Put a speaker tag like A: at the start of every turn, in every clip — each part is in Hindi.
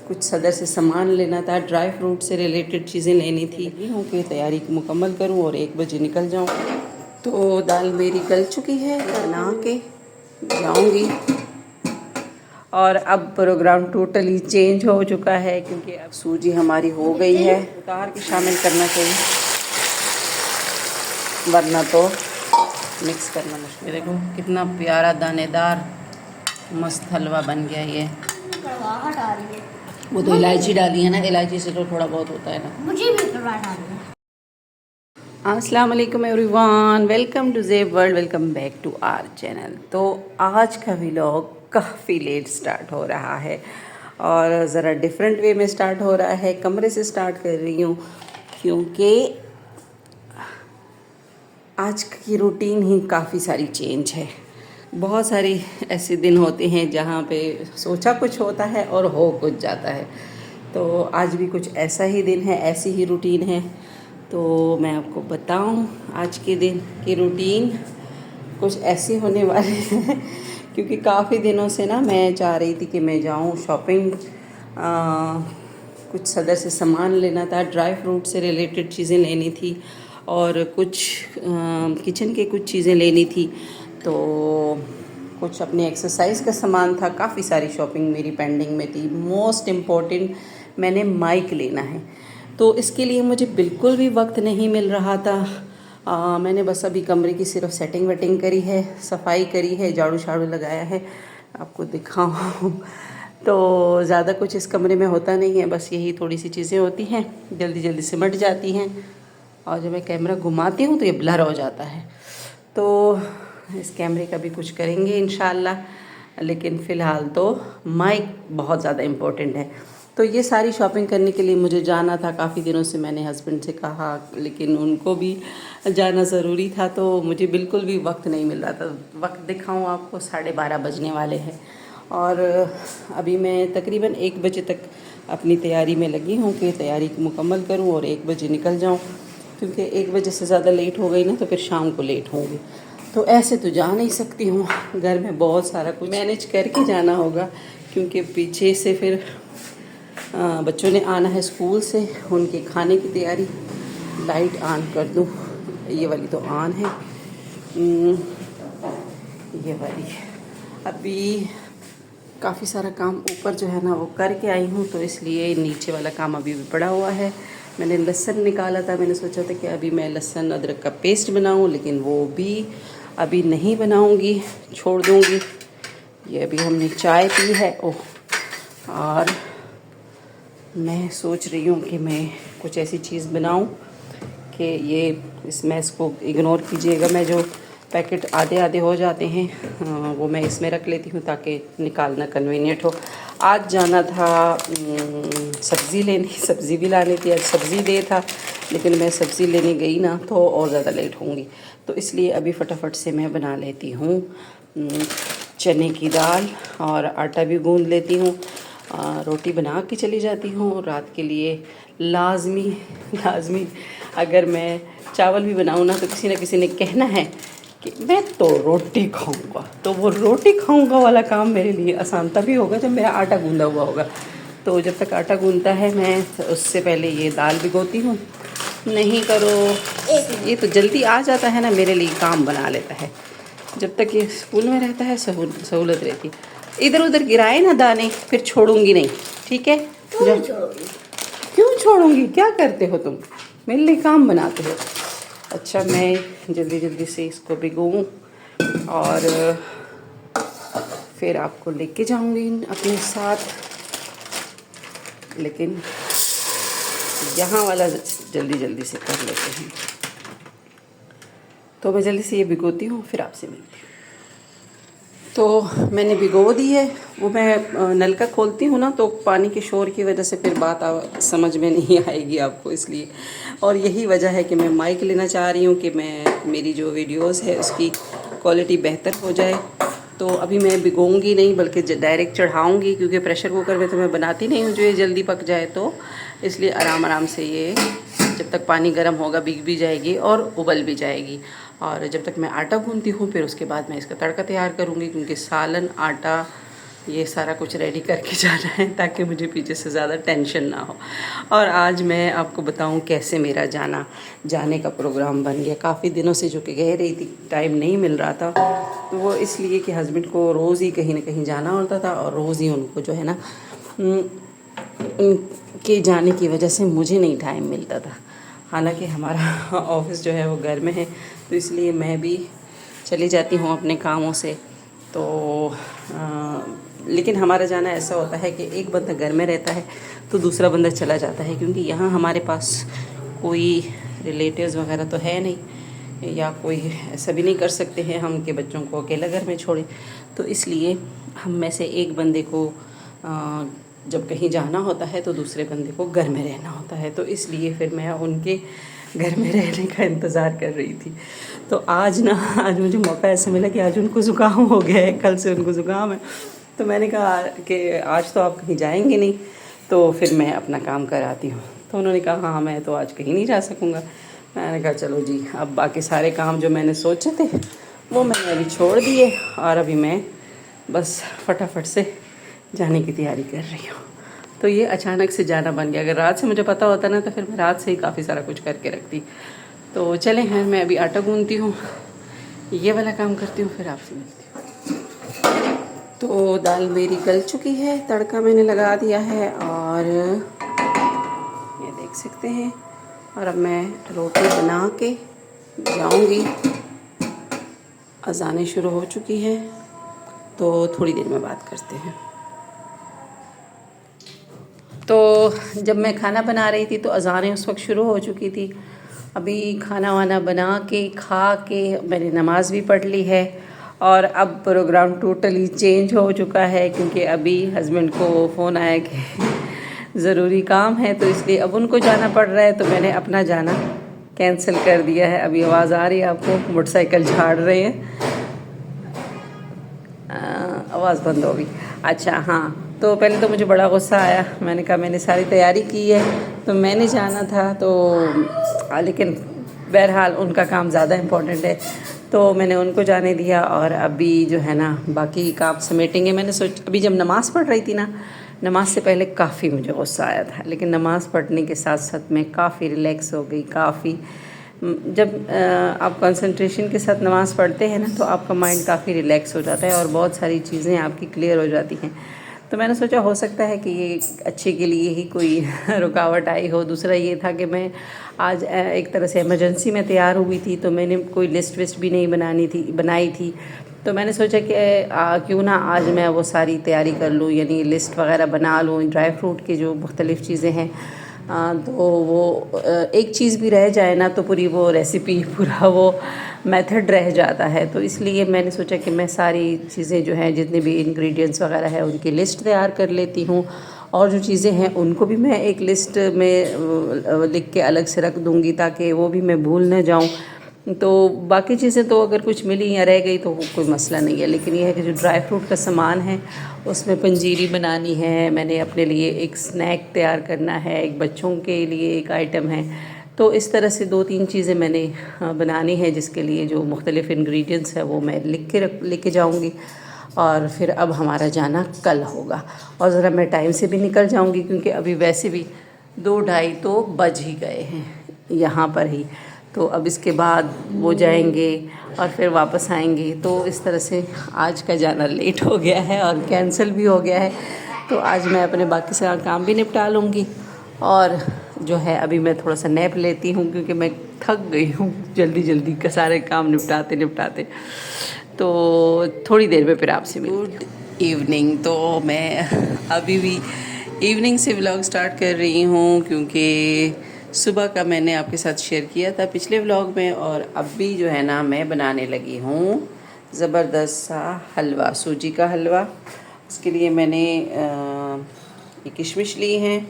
A: कुछ सदर से सामान लेना था, ड्राई फ्रूट से रिलेटेड चीज़ें लेनी थी। लगी हूँ कि तैयारी मुकम्मल करूँ और 1 बजे निकल जाऊँ। तो दाल मेरी गल चुकी है, बना के जाऊँगी। और अब प्रोग्राम टोटली चेंज हो चुका है क्योंकि अब सूजी हमारी हो गई है। उतार के शामिल करना चाहिए वरना तो मिक्स करना मुश्किल। देखो कितना प्यारा दानेदार मस्त हलवा बन गया ये। वो तो इलायची डाली है ना, इलायची से तो थोड़ा बहुत होता है ना।
B: मुझे भी डालना।
A: अस्सलाम वालेकुम everyone, welcome to Zeb world, welcome back to our channel. तो आज का व्लॉग काफ़ी लेट स्टार्ट हो रहा है और ज़रा डिफरेंट वे में स्टार्ट हो रहा है। कमरे से स्टार्ट कर रही हूँ क्योंकि आज की रूटीन ही काफ़ी सारी चेंज है। बहुत सारी ऐसे दिन होते हैं जहाँ पे सोचा कुछ होता है और हो कुछ जाता है। तो आज भी कुछ ऐसा ही दिन है, ऐसी ही रूटीन है। तो मैं आपको बताऊं आज के दिन की रूटीन कुछ ऐसी होने वाली है क्योंकि काफ़ी दिनों से ना मैं चाह रही थी कि मैं जाऊं शॉपिंग। कुछ सदर से सामान लेना था, ड्राई फ्रूट से रिलेटेड चीज़ें लेनी थी और कुछ किचन के कुछ चीज़ें लेनी थी। तो कुछ अपने एक्सरसाइज का सामान था। काफ़ी सारी शॉपिंग मेरी पेंडिंग में थी। मोस्ट इम्पॉर्टेंट मैंने माइक लेना है, तो इसके लिए मुझे बिल्कुल भी वक्त नहीं मिल रहा था। मैंने बस अभी कमरे की सिर्फ सेटिंग वेटिंग करी है, सफाई करी है, झाड़ू शाड़ू लगाया है। आपको दिखाऊँ तो ज़्यादा कुछ इस कमरे में होता नहीं है, बस यही थोड़ी सी चीज़ें होती हैं, जल्दी जल्दी सिमट जाती हैं। और जब मैं कैमरा घुमाती हूँ तो ये ब्लर हो जाता है। तो इस कैमरे का भी कुछ करेंगे इंशाल्लाह, लेकिन फ़िलहाल तो माइक बहुत ज़्यादा इम्पोर्टेंट है। तो ये सारी शॉपिंग करने के लिए मुझे जाना था। काफ़ी दिनों से मैंने हस्बैंड से कहा, लेकिन उनको भी जाना ज़रूरी था, तो मुझे बिल्कुल भी वक्त नहीं मिल रहा था। वक्त दिखाऊं आपको, 12:30 बजने वाले हैं और अभी मैं तकरीबन 1 बजे तक अपनी तैयारी में लगी हूँ कि तैयारी मुकम्मल करूँ और 1 बजे निकल जाऊँ, क्योंकि 1 बजे से ज़्यादा लेट हो गई ना तो फिर शाम को लेट होंगी। तो ऐसे तो जा नहीं सकती हूँ, घर में बहुत सारा कुछ मैनेज करके जाना होगा क्योंकि पीछे से फिर बच्चों ने आना है स्कूल से, उनके खाने की तैयारी। लाइट ऑन कर दूँ, ये वाली तो ऑन है, ये वाली। अभी काफ़ी सारा काम ऊपर जो है ना वो करके आई हूँ, तो इसलिए नीचे वाला काम अभी भी पड़ा हुआ है। मैंने लहसुन निकाला था, मैंने सोचा था कि अभी मैं लहसुन अदरक का पेस्ट बनाऊँ, लेकिन वो भी अभी नहीं बनाऊँगी, छोड़ दूँगी। ये अभी हमने चाय पी है। ओह, और मैं सोच रही हूँ कि मैं कुछ ऐसी चीज़ बनाऊँ कि ये इसमें इसको इग्नोर कीजिएगा। मैं जो पैकेट आधे आधे हो जाते हैं वो मैं इसमें रख लेती हूँ ताकि निकालना कन्वीनियंट हो। आज जाना था सब्ज़ी लेने, सब्ज़ी भी लानी थी, आज सब्ज़ी डे था, लेकिन मैं सब्ज़ी लेने गई ना तो और ज़्यादा लेट होंगी। तो इसलिए अभी फटाफट से मैं बना लेती हूँ चने की दाल और आटा भी गूँध लेती हूँ। रोटी बना के चली जाती हूँ रात के लिए। लाजमी अगर मैं चावल भी बनाऊँ ना तो किसी न किसी ने कहना है कि मैं तो रोटी खाऊंगा, तो वो रोटी खाऊंगा वाला काम मेरे लिए आसान तभी होगा जब मेरा आटा गूंदा हुआ होगा। तो जब तक आटा गूंदता है मैं उससे पहले ये दाल भिगोती हूँ। नहीं करो, ये तो जल्दी आ जाता है ना, मेरे लिए काम बना लेता है। जब तक ये स्कूल में रहता है सहूलत रहती है। इधर उधर गिराए ना दाने, फिर छोड़ूंगी नहीं, ठीक है? क्यों छोड़ूंगी? क्या करते हो तुम? मेरे लिए काम बनाते हो। अच्छा, मैं जल्दी जल्दी से इसको भिगोऊँ और फिर आपको लेके जाऊंगी अपने साथ, लेकिन यहाँ वाला जल्दी जल्दी से कर लेते हैं। तो मैं जल्दी से ये भिगोती हूँ, फिर आपसे मिलती हूँ। तो मैंने भिगो दी है। वो मैं नलका खोलती हूँ ना तो पानी के शोर की वजह से फिर बात समझ में नहीं आएगी आपको, इसलिए। और यही वजह है कि मैं माइक लेना चाह रही हूँ कि मेरी जो वीडियोस है उसकी क्वालिटी बेहतर हो जाए। तो अभी मैं भिगोऊंगी नहीं बल्कि डायरेक्ट चढ़ाऊँगी, क्योंकि प्रेशर कुकर में तो मैं बनाती नहीं हूँ जो ये जल्दी पक जाए, तो इसलिए आराम आराम से ये जब तक पानी गर्म होगा भीग भी जाएगी और उबल भी जाएगी। और जब तक मैं आटा गूंथती हूँ फिर उसके बाद मैं इसका तड़का तैयार करूँगी, क्योंकि सालन आटा ये सारा कुछ रेडी करके जाना है ताकि मुझे पीछे से ज़्यादा टेंशन ना हो। और आज मैं आपको बताऊं कैसे मेरा जाने का प्रोग्राम बन गया। काफ़ी दिनों से जो कि कह रही थी, टाइम नहीं मिल रहा था, तो वो इसलिए कि हस्बैंड को रोज़ ही कहीं ना कहीं जाना होता था और रोज़ ही उनको जो है ना उनके जाने की वजह से मुझे नहीं टाइम मिलता था। हालांकि हमारा ऑफिस जो है वो घर में है, तो इसलिए मैं भी चली जाती हूँ अपने कामों से। तो लेकिन हमारा जाना ऐसा होता है कि एक बंदा घर में रहता है तो दूसरा बंदा चला जाता है, क्योंकि यहाँ हमारे पास कोई रिलेटिव्स वगैरह तो है नहीं, या कोई ऐसा भी नहीं कर सकते हैं हम कि बच्चों को अकेला घर में छोड़ें। तो इसलिए हम में से एक बंदे को जब कहीं जाना होता है तो दूसरे बंदे को घर में रहना होता है। तो इसलिए फिर मैं उनके घर में रहने का इंतज़ार कर रही थी। तो आज मुझे मौका ऐसा मिला कि आज उनको ज़ुकाम हो गया है, कल से उनको ज़ुकाम है। तो मैंने कहा कि आज तो आप कहीं जाएंगे नहीं, तो फिर मैं अपना काम कराती हूँ। तो उन्होंने कहा हाँ मैं तो आज कहीं नहीं जा सकूँगा। मैंने कहा चलो जी, अब बाकी सारे काम जो मैंने सोचे थे वो मैंने अभी छोड़ दिए और अभी मैं बस फटाफट से जाने की तैयारी कर रही हूँ। तो ये अचानक से जाना बन गया। अगर रात से मुझे पता होता ना तो फिर मैं रात से ही काफ़ी सारा कुछ करके रखती। तो चलें हैं, मैं अभी आटा गूंथती हूँ, ये वाला काम करती हूँ, फिर आपसे मिलती हूँ। तो दाल मेरी गल चुकी है, तड़का मैंने लगा दिया है और ये देख सकते हैं। और अब मैं रोटी बना के जाऊँगी। अज़ानें शुरू हो चुकी है, तो थोड़ी देर में बात करते हैं। तो जब मैं खाना बना रही थी तो अज़ानें उस वक्त शुरू हो चुकी थी। अभी खाना वाना बना के खा के मैंने नमाज़ भी पढ़ ली है और अब प्रोग्राम टोटली चेंज हो चुका है, क्योंकि अभी हस्बैंड को फ़ोन आया कि ज़रूरी काम है, तो इसलिए अब उनको जाना पड़ रहा है। तो मैंने अपना जाना कैंसिल कर दिया है। अभी आवाज़ आ रही है आपको, मोटरसाइकिल झाड़ रहे हैं। आवाज़ बंद हो गई। अच्छा हाँ, तो पहले तो मुझे बड़ा गुस्सा आया। मैंने कहा मैंने सारी तैयारी की है, तो मैंने जाना था, तो लेकिन बहरहाल उनका काम ज़्यादा इम्पोर्टेंट है, तो मैंने उनको जाने दिया। और अभी जो है ना बाकी काम समेटेंगे। मैंने अभी जब नमाज़ पढ़ रही थी ना, नमाज से पहले काफ़ी मुझे गुस्सा आया था, लेकिन नमाज़ पढ़ने के साथ साथ मैं काफ़ी रिलैक्स हो गई। काफ़ी जब आप कंसंट्रेशन के साथ नमाज़ पढ़ते हैं ना तो आपका माइंड काफ़ी रिलैक्स हो जाता है और बहुत सारी चीज़ें आपकी क्लियर हो जाती हैं। तो मैंने सोचा हो सकता है कि ये अच्छे के लिए ही कोई रुकावट आई हो। दूसरा ये था कि मैं आज एक तरह से इमरजेंसी में तैयार हुई थी, तो मैंने कोई लिस्ट विस्ट भी नहीं बनाई थी। तो मैंने सोचा कि क्यों ना आज मैं वो सारी तैयारी कर लूँ, यानी लिस्ट वगैरह बना लूँ, ड्राई फ्रूट की जो मुख्तलिफ़ चीज़ें हैं। तो वो एक चीज़ भी रह जाए ना तो पूरी वो रेसिपी, पूरा वो मेथड रह जाता है। तो इसलिए मैंने सोचा कि मैं सारी चीज़ें जो हैं, जितने भी इंग्रेडिएंट्स वगैरह है, उनकी लिस्ट तैयार कर लेती हूँ और जो चीज़ें हैं उनको भी मैं एक लिस्ट में लिख के अलग से रख दूँगी ताकि वो भी मैं भूल न जाऊँ। तो बाकी चीज़ें तो अगर कुछ मिली या रह गई तो कोई मसला नहीं है, लेकिन ये है कि जो ड्राई फ्रूट का सामान है उसमें पंजीरी बनानी है, मैंने अपने लिए एक स्नैक तैयार करना है, एक बच्चों के लिए एक आइटम है। तो इस तरह से 2-3 चीज़ें मैंने बनानी है, जिसके लिए जो मुख्तलिफ़ इंग्रेडिएंट्स है वो मैं लेके जाऊँगी। और फिर अब हमारा जाना कल होगा और ज़रा मैं टाइम से भी निकल जाऊँगी, क्योंकि अभी वैसे भी 2-2:30 तो बज ही गए हैं यहाँ पर ही। तो अब इसके बाद वो जाएंगे और फिर वापस आएंगे। तो इस तरह से आज का जाना लेट हो गया है और कैंसिल भी हो गया है। तो आज मैं अपने बाकी सारा काम भी निपटा लूँगी और जो है अभी मैं थोड़ा सा नैप लेती हूँ, क्योंकि मैं थक गई हूँ जल्दी के सारे काम निपटाते। तो थोड़ी देर में फिर आपसे मिलूँगी। Good evening. तो मैं अभी भी इवनिंग से व्लॉग स्टार्ट कर रही हूँ, क्योंकि सुबह का मैंने आपके साथ शेयर किया था पिछले व्लॉग में। और अब भी जो है ना मैं बनाने लगी हूँ ज़बरदस्त सा हलवा, सूजी का हलवा। उसके लिए मैंने ये किशमिश ली हैं,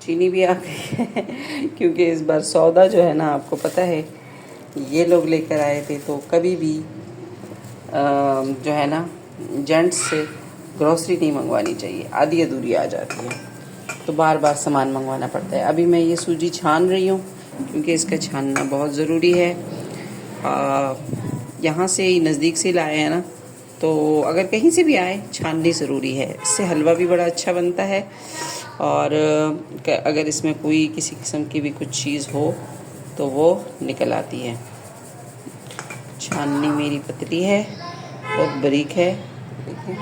A: चीनी भी आ गई है क्योंकि इस बार सौदा जो है ना आपको पता है ये लोग लेकर आए थे। तो कभी भी जो है ना जेंट्स से ग्रॉसरी नहीं मंगवानी चाहिए, आधी अधूरी आ जाती है, तो बार बार सामान मंगवाना पड़ता है। अभी मैं ये सूजी छान रही हूँ, क्योंकि इसका छानना बहुत ज़रूरी है। यहाँ से ही नज़दीक से लाए हैं ना, तो अगर कहीं से भी आए छाननी ज़रूरी है, इससे हलवा भी बड़ा अच्छा बनता है। और अगर इसमें कोई किसी किस्म की भी कुछ चीज़ हो तो वो निकल आती है। छाननी मेरी पतली है, बहुत बारीक है, देखिए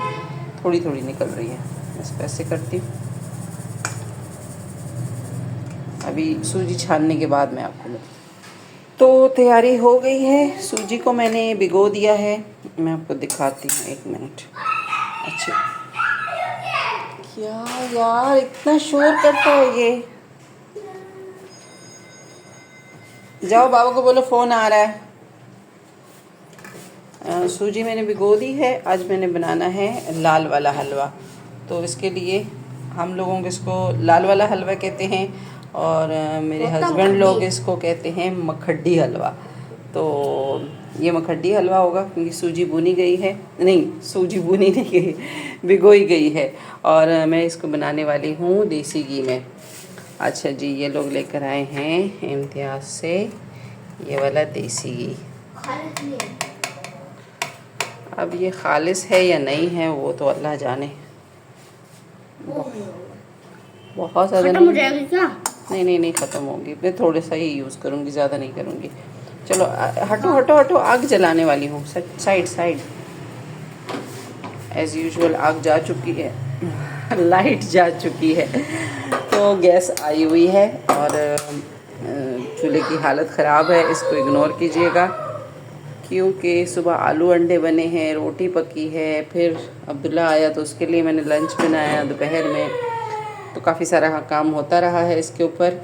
A: थोड़ी थोड़ी निकल रही है। इसको ऐसे करती हूँ। अभी सूजी छानने के बाद मैं आपको तो तैयारी हो गई है। सूजी को मैंने भिगो दिया है, मैं आपको दिखाती हूँ, 1 मिनट। अच्छा क्या यार इतना शोर करता है ये, जाओ बाबा को बोलो फ़ोन आ रहा है। सूजी मैंने भिगो दी है। आज मैंने बनाना है लाल वाला हलवा, तो इसके लिए हम लोगों को इसको लाल वाला हलवा कहते हैं और मेरे हस्बैंड लोग इसको कहते हैं मखड्डी हलवा। तो ये मखड्डी हलवा होगा क्योंकि सूजी भुनी गई है, नहीं सूजी भुनी नहीं गई, भिगोई गई है। और मैं इसको बनाने वाली हूँ देसी घी में। अच्छा जी, ये लोग लेकर आए हैं इम्तियाज़ से ये वाला देसी घी। अब ये खालिस है या नहीं है वो तो अल्लाह जाने। बहुत ज़्यादा नहीं, नहीं ख़त्म होगी। मैं थोड़ा सा ही यूज़ करूँगी, ज़्यादा नहीं करूँगी। चलो हटो हटो हटो, आग जलाने वाली हूँ। Side side. एज़ यूजुअल आग जा चुकी है, लाइट जा चुकी है, तो गैस आई हुई है और चूल्हे की हालत ख़राब है। इसको इग्नोर कीजिएगा क्योंकि सुबह आलू अंडे बने हैं, रोटी पकी है, फिर अब्दुल्ला आया तो उसके लिए मैंने लंच बनाया दोपहर में, तो काफ़ी सारा काम होता रहा है इसके ऊपर।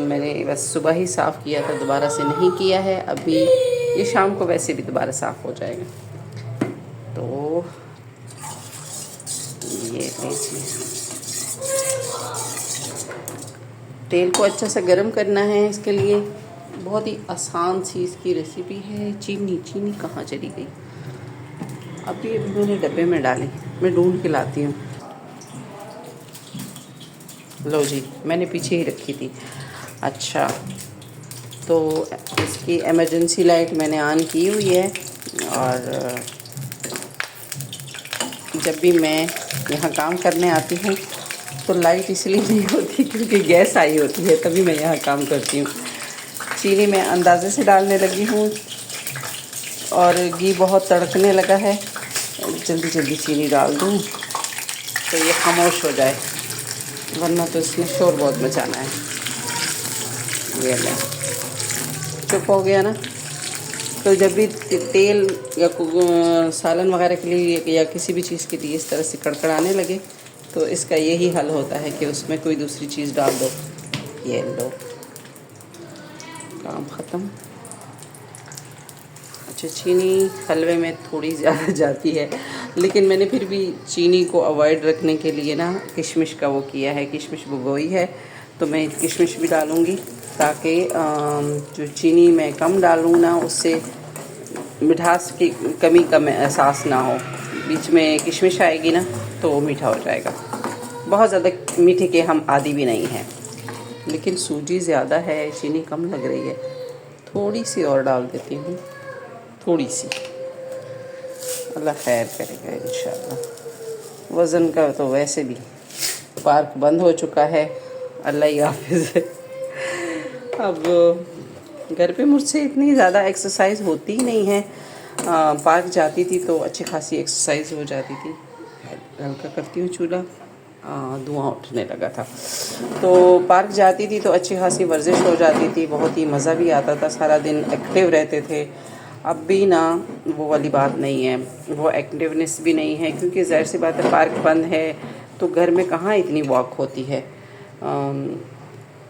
A: मैंने बस सुबह ही साफ़ किया था, दोबारा से नहीं किया है। अभी ये शाम को वैसे भी दोबारा साफ़ हो जाएगा। तो ये तेल को अच्छा सा गर्म करना है। इसके लिए बहुत ही आसान सी इसकी रेसिपी है। चीनी कहाँ चली गई? अभी मैंने डब्बे में डाली, मैं ढूंढ के लाती हूँ। लो जी, मैंने पीछे ही रखी थी। अच्छा, तो इसकी इमरजेंसी लाइट मैंने ऑन की हुई है और जब भी मैं यहाँ काम करने आती हूँ तो लाइट इसलिए नहीं होती क्योंकि गैस आई होती है, तभी मैं यहाँ काम करती हूँ। चीनी मैं अंदाज़े से डालने लगी हूँ और घी बहुत तड़कने लगा है। जल्दी जल्दी चीनी डाल दूँ तो ये खामोश हो जाए, वरना तो इसमें शोर बहुत मचाना है। ये ले, चुप हो गया ना। तो जब भी तेल या सालन वगैरह के लिए या किसी भी चीज़ के लिए इस तरह से कड़कड़ाने लगे तो इसका यही हल होता है कि उसमें कोई दूसरी चीज़ डाल दो। ये लो, काम ख़त्म। अच्छा, चीनी हलवे में थोड़ी ज़्यादा जाती है, लेकिन मैंने फिर भी चीनी को अवॉइड रखने के लिए ना किशमिश का वो किया है। किशमिश भिगोई है तो मैं किशमिश भी डालूँगी ताकि जो चीनी मैं कम डालूँ ना उससे मिठास की कमी का एहसास ना हो। बीच में किशमिश आएगी ना तो मीठा हो जाएगा। बहुत ज़्यादा मीठे के हम आदी भी नहीं हैं, लेकिन सूजी ज़्यादा है, चीनी कम लग रही है, थोड़ी सी और डाल देती हूँ, थोड़ी सी। अल्लाह खैर करेगा इंशाअल्लाह। वज़न का तो वैसे भी पार्क बंद हो चुका है, अल्लाह ही हाफिज़ है। अब घर पे मुझसे इतनी ज़्यादा एक्सरसाइज होती ही नहीं है। पार्क जाती थी तो अच्छी खासी एक्सरसाइज हो जाती थी। हल्का करती हूँ चूल्हा, धुआं उठने लगा था। तो पार्क जाती थी तो अच्छी खासी वर्जिश हो जाती थी, बहुत ही मज़ा भी आता था, सारा दिन एक्टिव रहते थे। अब भी ना वो वाली बात नहीं है, वो एक्टिवनेस भी नहीं है क्योंकि ज़ाहिर सी बात है पार्क बंद है तो घर में कहाँ इतनी वॉक होती है,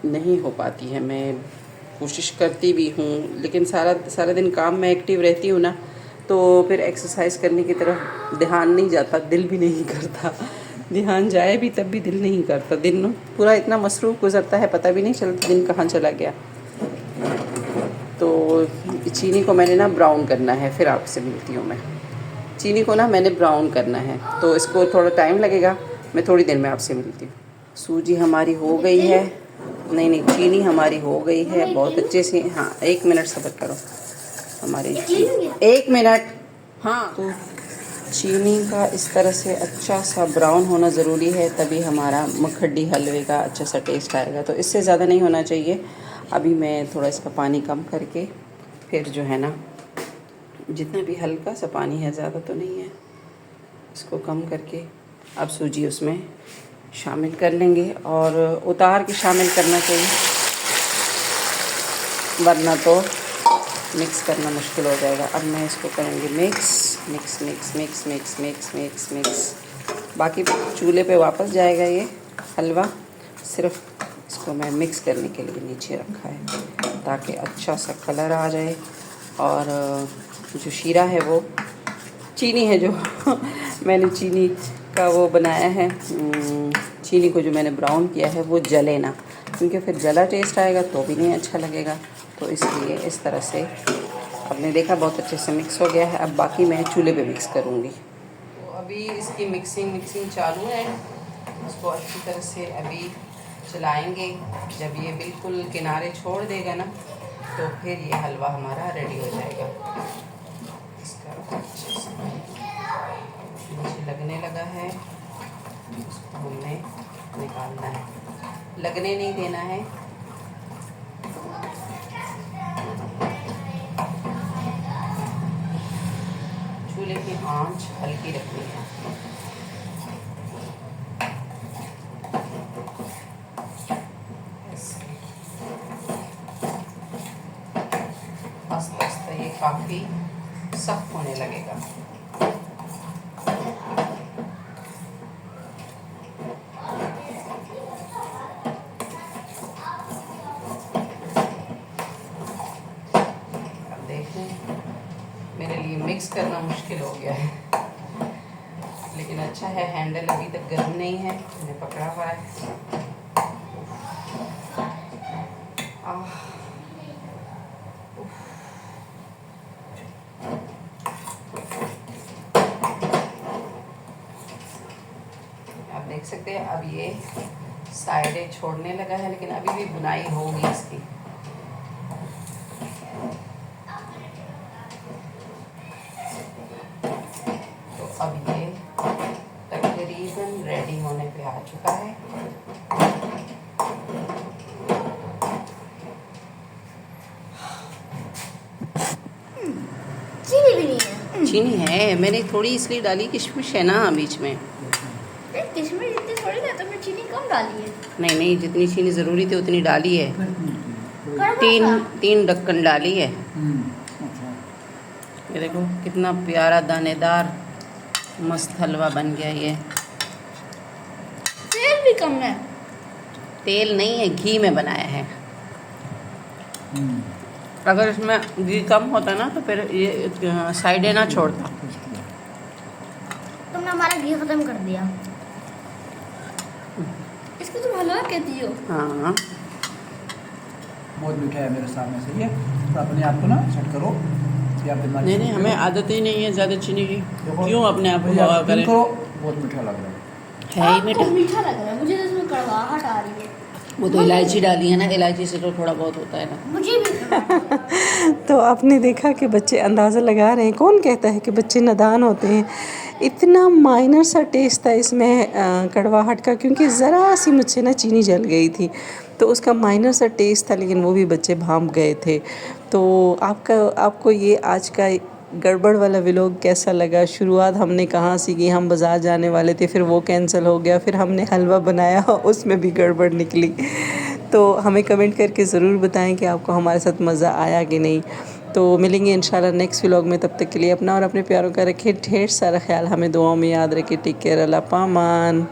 A: नहीं हो पाती है। मैं कोशिश करती भी हूँ लेकिन सारा दिन काम में एक्टिव रहती हूँ ना, तो फिर एक्सरसाइज करने की तरफ ध्यान नहीं जाता, दिल भी नहीं करता। ध्यान जाए भी तब भी दिल नहीं करता। दिन पूरा इतना मसरूफ़ गुजरता है, पता भी नहीं चलता दिन कहाँ चला गया। तो चीनी को मैंने ना ब्राउन करना है, फिर आपसे मिलती हूँ मैं। चीनी को ना मैंने ब्राउन करना है तो इसको थोड़ा टाइम लगेगा, मैं थोड़ी देर में आपसे मिलती हूँ। सूजी हमारी हो गई है, नहीं चीनी हमारी हो गई है बहुत अच्छे से। हाँ 1 मिनट सब्र करो, हमारी 1 मिनट। हाँ तो चीनी का इस तरह से अच्छा सा ब्राउन होना ज़रूरी है, तभी हमारा मखड्डी हलवे का अच्छा सा टेस्ट आएगा। तो इससे ज़्यादा नहीं होना चाहिए। अभी मैं थोड़ा इसका पानी कम करके फिर जो है ना, जितना भी हल्का सा पानी है, ज़्यादा तो नहीं है, इसको कम करके अब सूजी उसमें शामिल कर लेंगे। और उतार के शामिल करना चाहिए, वरना तो मिक्स करना मुश्किल हो जाएगा। अब मैं इसको करूँगी mix mix mix mix mix mix mix mix. बाकी चूल्हे पे वापस जाएगा ये हलवा, सिर्फ इसको मैं मिक्स करने के लिए नीचे रखा है ताकि अच्छा सा कलर आ जाए। और जो शीरा है वो चीनी है, जो मैंने चीनी का वो बनाया है, चीनी को जो मैंने ब्राउन किया है वो जले ना, क्योंकि फिर जला टेस्ट आएगा तो भी नहीं अच्छा लगेगा। तो इसलिए इस तरह से आपने देखा बहुत अच्छे से मिक्स हो गया है। अब बाकी मैं चूल्हे पे मिक्स करूँगी। तो अभी इसकी मिक्सिंग चालू है। इसको अच्छी तरह से अभी चलाएंगे। जब ये बिल्कुल किनारे छोड़ देगा ना, तो फिर ये हलवा हमारा रेडी हो जाएगा। इसका अच्छे से नीचे लगने लगा है, इसको हमने निकालना है, लगने नहीं देना है। चूल्हे की आंच हल्की रखनी है। आस्ते आस्ते ये काफ़ी सख्त होने लगेगा। अब देखें, मेरे लिए मिक्स करना मुश्किल हो गया है, लेकिन अच्छा है हैंडल अभी तक गर्म नहीं है, मैंने पकड़ा हुआ है। आप देख सकते हैं अब ये साइडें छोड़ने लगा है, लेकिन अभी भी बुनाई होगी इसकी। तो अब ये तकरीबन रेडी होने पे आ चुका है।
B: चीनी भी नहीं है।
A: चीनी है, मैंने थोड़ी इसलिए डाली, किशमिश है ना बीच में।
B: किशमिश इतनी थोड़ी ना, तुमने चीनी कम डाली है।
A: नहीं नहीं, जितनी चीनी ज़रूरी थी उतनी डाली है। तीन ढक्कन डाली है। ये देखो कितना प्यारा दानेदार मस्त हलवा बन गया। ये
B: तेल भी कम है।
A: तेल नहीं है, घी में बनाया है। अगर इसमें घी कम होता ना तो फिर ये साइडें ना छोड़ता।
B: तुमने हमारा घी खत्म कर दिया। इसको तुम हलवा कहती हो?
A: हाँ,
C: बहुत मीठा है मेरे सामने से ये, तो अपने आप को ना सेट करो।
A: नहीं नहीं, हमें आदत ही नहीं है ज़्यादा चीनी की, क्यों अपने आप को
C: भैया,
A: हवा करें।
C: बहुत मीठा लग रहा है।
A: है ही मीठा।
B: मीठा लग रहा है मुझे, तो इसमें कड़वाहट आ रही है।
A: वो तो इलायची डाली है ना, इलायची से तो थोड़ा बहुत होता है ना।
B: मुझे भी
D: तो आपने देखा कि बच्चे अंदाज़ा लगा रहे हैं। कौन कहता है कि बच्चे नादान होते हैं। इतना माइनर सा टेस्ट था इसमें कड़वाहट का, क्योंकि ज़रा सी मुझसे ना चीनी जल गई थी, तो उसका माइनर सा टेस्ट था, लेकिन वो भी बच्चे भांप गए थे। तो आपको ये आज का गड़बड़ वाला व्लॉग कैसा लगा? शुरुआत हमने कहाँ से की, हम बाज़ार जाने वाले थे, फिर वो कैंसिल हो गया, फिर हमने हलवा बनाया उसमें भी गड़बड़ निकली। तो हमें कमेंट करके ज़रूर बताएं कि आपको हमारे साथ मज़ा आया कि नहीं। तो मिलेंगे इंशाल्लाह नेक्स्ट व्लॉग में। तब तक के लिए अपना और अपने प्यारों का रखें ढेर सारा ख्याल, हमें दुआओं में याद रखें। टेक केयर, अल्लाह पामान।